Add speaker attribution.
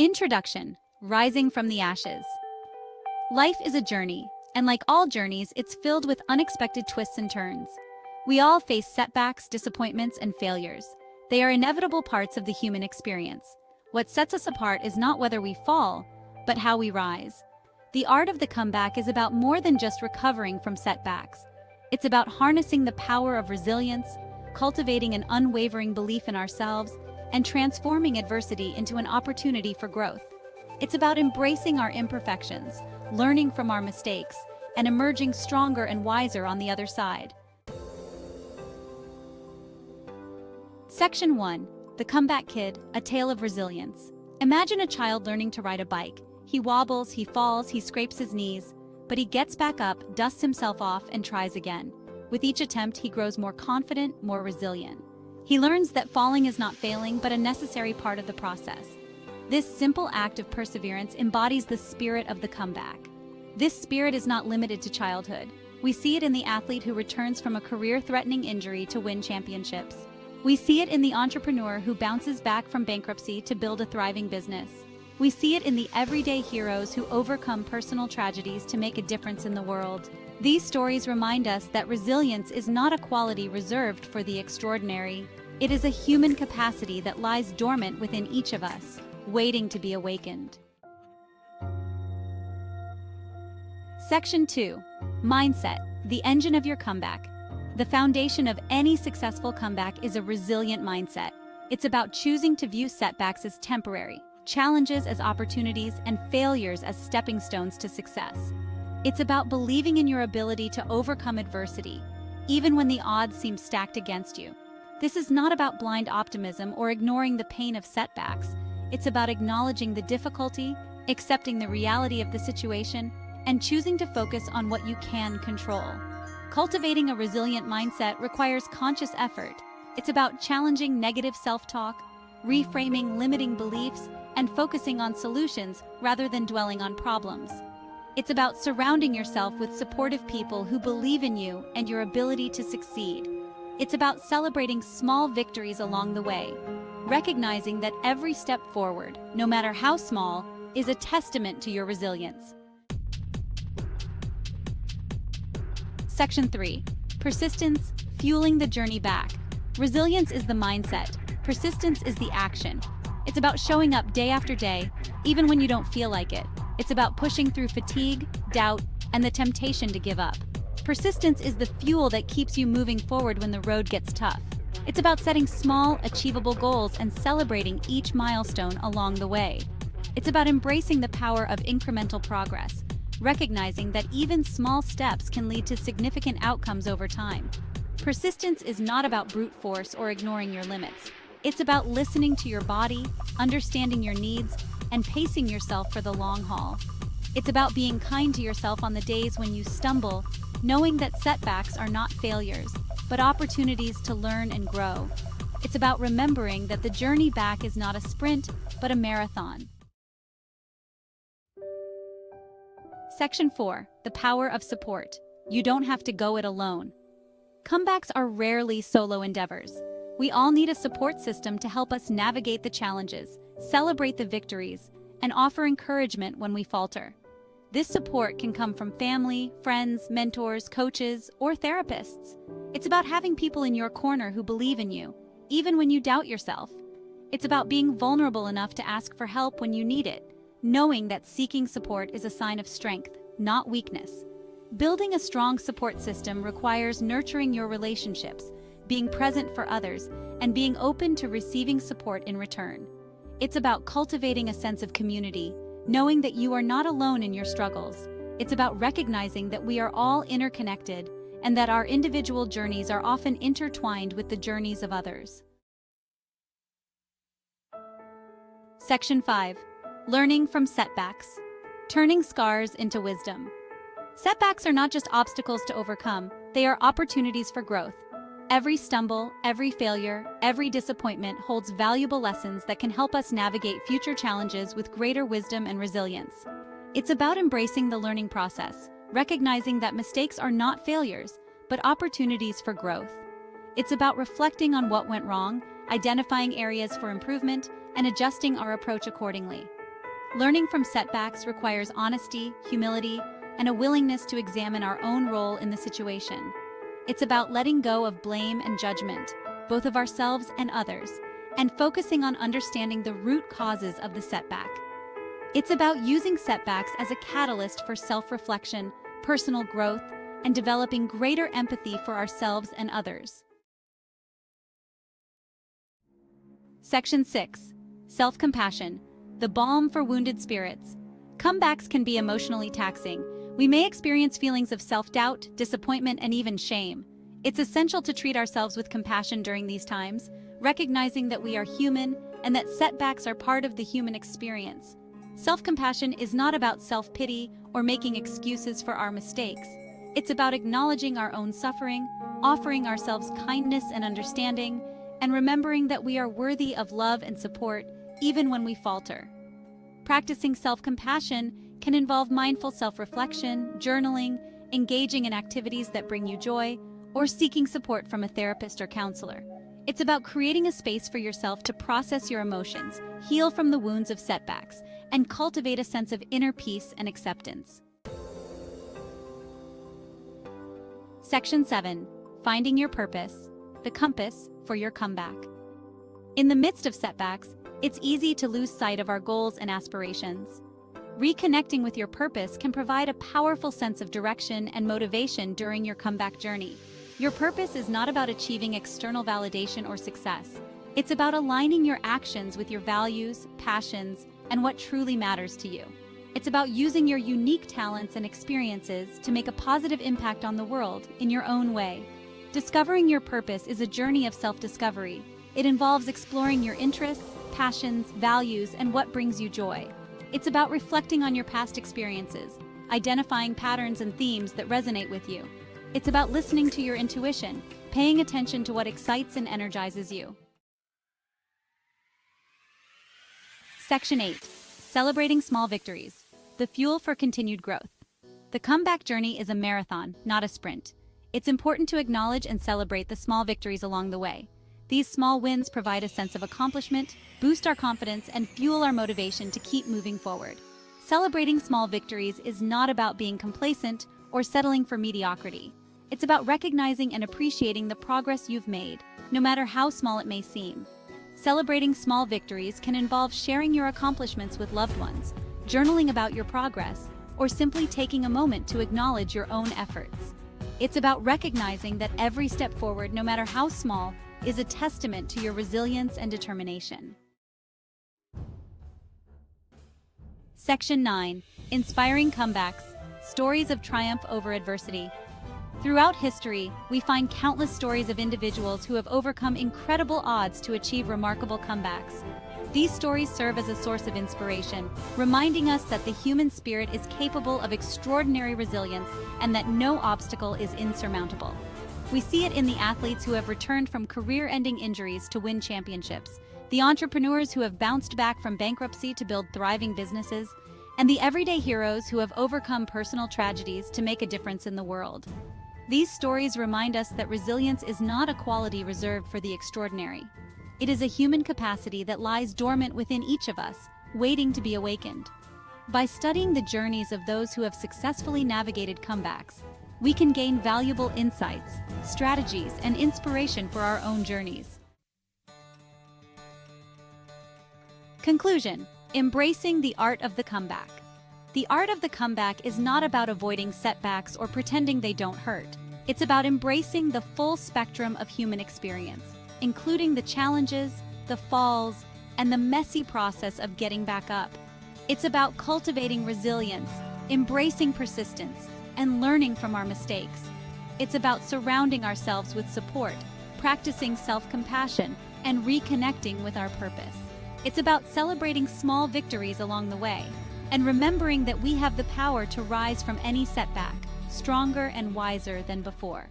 Speaker 1: Introduction: Rising from the Ashes. Life is a journey, and like all journeys, it's filled with unexpected twists and turns. We all face setbacks, disappointments, and failures. They are inevitable parts of the human experience. What sets us apart is not whether we fall, but how we rise. The art of the comeback is about more than just recovering from setbacks. It's about harnessing the power of resilience, cultivating an unwavering belief in ourselves, and transforming adversity into an opportunity for growth. It's about embracing our imperfections, learning from our mistakes, and emerging stronger and wiser on the other side. Section 1. The Comeback Kid, A Tale of Resilience. Imagine a child learning to ride a bike. He wobbles, he falls, he scrapes his knees, but he gets back up, dusts himself off, and tries again. With each attempt, he grows more confident, more resilient. He learns that falling is not failing, but a necessary part of the process. This simple act of perseverance embodies the spirit of the comeback. This spirit is not limited to childhood. We see it in the athlete who returns from a career-threatening injury to win championships. We see it in the entrepreneur who bounces back from bankruptcy to build a thriving business. We see it in the everyday heroes who overcome personal tragedies to make a difference in the world. These stories remind us that resilience is not a quality reserved for the extraordinary. It is a human capacity that lies dormant within each of us, waiting to be awakened. Section 2. Mindset, the engine of your comeback. The foundation of any successful comeback is a resilient mindset. It's about choosing to view setbacks as temporary, challenges as opportunities, and failures as stepping stones to success. It's about believing in your ability to overcome adversity, even when the odds seem stacked against you. This is not about blind optimism or ignoring the pain of setbacks. It's about acknowledging the difficulty, accepting the reality of the situation, and choosing to focus on what you can control. Cultivating a resilient mindset requires conscious effort. It's about challenging negative self-talk, reframing limiting beliefs, and focusing on solutions rather than dwelling on problems. It's about surrounding yourself with supportive people who believe in you and your ability to succeed. It's about celebrating small victories along the way, recognizing that every step forward, no matter how small, is a testament to your resilience. Section 3. Persistence, fueling the journey back. Resilience is the mindset. Persistence is the action. It's about showing up day after day, even when you don't feel like it. It's about pushing through fatigue, doubt, and the temptation to give up. Persistence is the fuel that keeps you moving forward when the road gets tough. It's about setting small, achievable goals and celebrating each milestone along the way. It's about embracing the power of incremental progress, recognizing that even small steps can lead to significant outcomes over time. Persistence is not about brute force or ignoring your limits. It's about listening to your body, understanding your needs, and pacing yourself for the long haul. It's about being kind to yourself on the days when you stumble, knowing that setbacks are not failures, but opportunities to learn and grow. It's about remembering that the journey back is not a sprint, but a marathon. Section 4. The Power of Support. You don't have to go it alone. Comebacks are rarely solo endeavors. We all need a support system to help us navigate the challenges, celebrate the victories, and offer encouragement when we falter. This support can come from family, friends, mentors, coaches, or therapists. It's about having people in your corner who believe in you, even when you doubt yourself. It's about being vulnerable enough to ask for help when you need it, knowing that seeking support is a sign of strength, not weakness. Building a strong support system requires nurturing your relationships, being present for others, and being open to receiving support in return. It's about cultivating a sense of community, knowing that you are not alone in your struggles. It's about recognizing that we are all interconnected and that our individual journeys are often intertwined with the journeys of others. Section 5. Learning from setbacks. Turning scars into wisdom. Setbacks are not just obstacles to overcome, they are opportunities for growth. Every stumble, every failure, every disappointment holds valuable lessons that can help us navigate future challenges with greater wisdom and resilience. It's about embracing the learning process, recognizing that mistakes are not failures, but opportunities for growth. It's about reflecting on what went wrong, identifying areas for improvement, and adjusting our approach accordingly. Learning from setbacks requires honesty, humility, and a willingness to examine our own role in the situation. It's about letting go of blame and judgment, both of ourselves and others, and focusing on understanding the root causes of the setback. It's about using setbacks as a catalyst for self-reflection, personal growth, and developing greater empathy for ourselves and others. Section 6. Self-compassion, the balm for wounded spirits. Comebacks can be emotionally taxing. We may experience feelings of self-doubt, disappointment, and even shame. It's essential to treat ourselves with compassion during these times, recognizing that we are human and that setbacks are part of the human experience. Self-compassion is not about self-pity or making excuses for our mistakes. It's about acknowledging our own suffering, offering ourselves kindness and understanding, and remembering that we are worthy of love and support even when we falter. Practicing self-compassion can involve mindful self-reflection, journaling, engaging in activities that bring you joy, or seeking support from a therapist or counselor. It's about creating a space for yourself to process your emotions, heal from the wounds of setbacks, and cultivate a sense of inner peace and acceptance. Section 7. Finding your purpose, the compass for your comeback. In the midst of setbacks, it's easy to lose sight of our goals and aspirations. Reconnecting with your purpose can provide a powerful sense of direction and motivation during your comeback journey. Your purpose is not about achieving external validation or success. It's about aligning your actions with your values, passions, and what truly matters to you. It's about using your unique talents and experiences to make a positive impact on the world in your own way. Discovering your purpose is a journey of self-discovery. It involves exploring your interests, passions, values, and what brings you joy. It's about reflecting on your past experiences, identifying patterns and themes that resonate with you. It's about listening to your intuition, paying attention to what excites and energizes you. Section 8. Celebrating small victories, the fuel for continued growth. The comeback journey is a marathon, not a sprint. It's important to acknowledge and celebrate the small victories along the way. These small wins provide a sense of accomplishment, boost our confidence, and fuel our motivation to keep moving forward. Celebrating small victories is not about being complacent or settling for mediocrity. It's about recognizing and appreciating the progress you've made, no matter how small it may seem. Celebrating small victories can involve sharing your accomplishments with loved ones, journaling about your progress, or simply taking a moment to acknowledge your own efforts. It's about recognizing that every step forward, no matter how small, is a testament to your resilience and determination. Section 9. Inspiring comebacks, stories of triumph over adversity. Throughout history, we find countless stories of individuals who have overcome incredible odds to achieve remarkable comebacks. These stories serve as a source of inspiration, reminding us that the human spirit is capable of extraordinary resilience and that no obstacle is insurmountable. We see it in the athletes who have returned from career-ending injuries to win championships, the entrepreneurs who have bounced back from bankruptcy to build thriving businesses, and the everyday heroes who have overcome personal tragedies to make a difference in the world. These stories remind us that resilience is not a quality reserved for the extraordinary. It is a human capacity that lies dormant within each of us, waiting to be awakened. By studying the journeys of those who have successfully navigated comebacks, we can gain valuable insights, strategies, and inspiration for our own journeys. Conclusion: embracing the art of the comeback. The art of the comeback is not about avoiding setbacks or pretending they don't hurt. It's about embracing the full spectrum of human experience, including the challenges, the falls, and the messy process of getting back up. It's about cultivating resilience, embracing persistence, and learning from our mistakes. It's about surrounding ourselves with support, practicing self-compassion, and reconnecting with our purpose. It's about celebrating small victories along the way, and remembering that we have the power to rise from any setback, stronger and wiser than before.